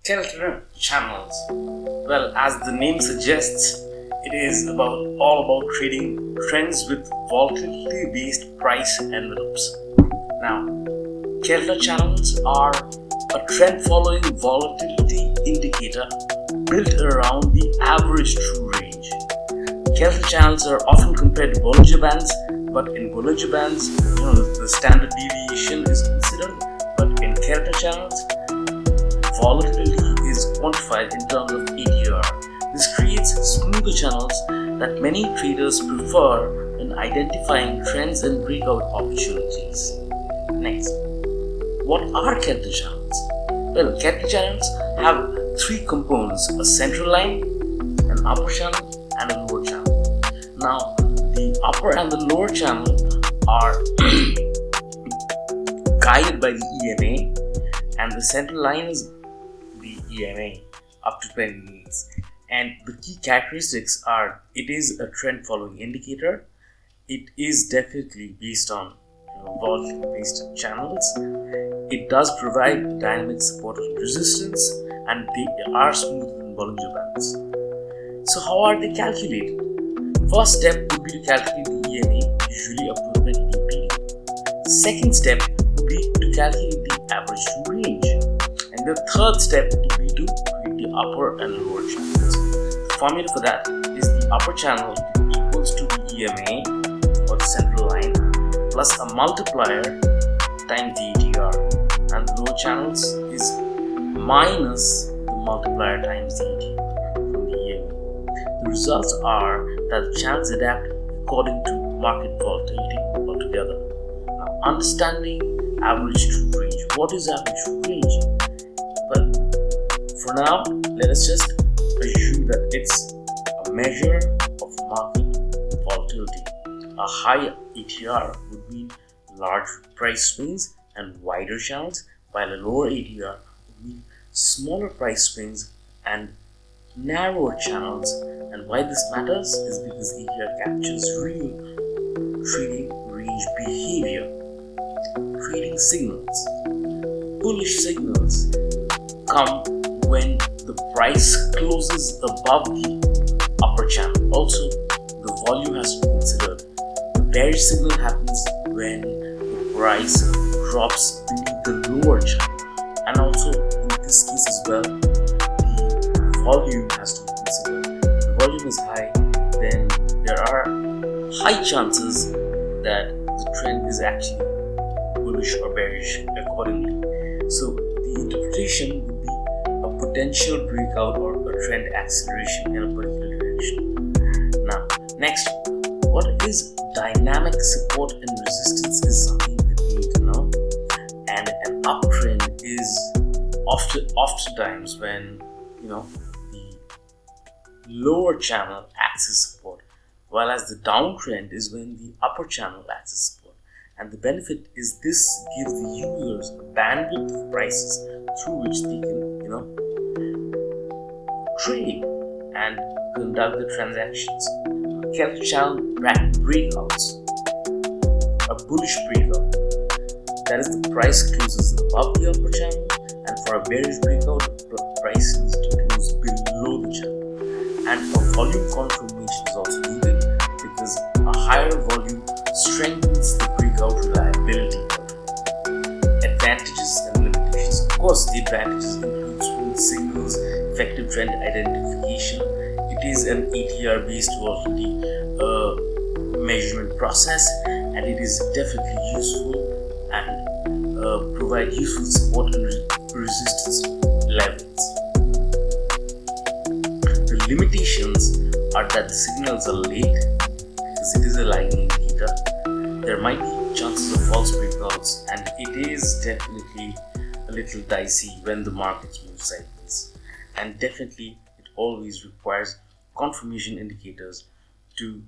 Keltner channels. Well, as the name suggests, it is all about trading trends with volatility-based price envelopes. Now, Keltner channels are a trend-following volatility indicator built around the average true range. Keltner channels are often compared to Bollinger bands, but in Bollinger bands, the standard deviation is considered. But in Keltner channels, volatility is quantified in terms of ATR. This creates smoother channels that many traders prefer in identifying trends and breakout opportunities. Next, what are Keltner channels? Well, Keltner channels have three components: a central line, an upper channel, and a lower channel. Now, the upper and the lower channel are guided by the EMA, and the central line is the EMA up to 20 minutes. And the key characteristics are: it is a trend following indicator, it is definitely based on volatility-based channels, it does provide dynamic support and resistance, and they are smoother than Bollinger bands. So how are they calculated? First step would be to calculate the EMA, usually up to 20 bp. The second step would be to calculate the average true range, and the third step would be to create the upper and lower channels. The formula for that is the upper channel equals to the EMA, or the central line, plus a multiplier times the ATR, and the lower channels is minus the multiplier times the ATR from the EMA. The results are that the channels adapt according to market volatility altogether. Now, understanding average true range. What is average true range? Well, for now, let us just assume that it's a measure of market volatility. A high ATR would mean large price swings and wider channels, while a lower ATR would mean smaller price swings and narrower channels. And why this matters is because ATR captures real trading range behavior. Trading signals. Bullish signals come when the price closes above the upper channel. Also, the volume has to be considered. The bearish signal happens when the price drops beneath the lower channel, and also in this case as well, the volume has to be considered. If the volume is high, then there are high chances that the trend is actually bullish or bearish accordingly. So the interpretation would be a potential breakout or a trend acceleration in a particular direction. Now, next, what is dynamic support and resistance is something that we need to know. And an uptrend is oftentimes when the lower channel acts as support, while as the downtrend is when the upper channel acts as support. And the benefit is this gives the users a bandwidth of prices through which they can trade and conduct the transactions. Keltner channel breakouts. A bullish breakout, that is, the price closes above the upper channel, and for a bearish breakout, the price needs to close below the channel. And a volume confirmation is also needed because a higher volume strengthens the breakout reliability. Advantages and limitations. Of course, the advantages include smooth signals, effective trend identification. It is an ATR based volatility measurement process, and it is definitely useful and provide useful support and resistance levels. The limitations are that the signals are late because it is a lagging indicator. There might be chances of false breakouts, and it is definitely a little dicey when the markets move sideways. And definitely, it always requires confirmation indicators to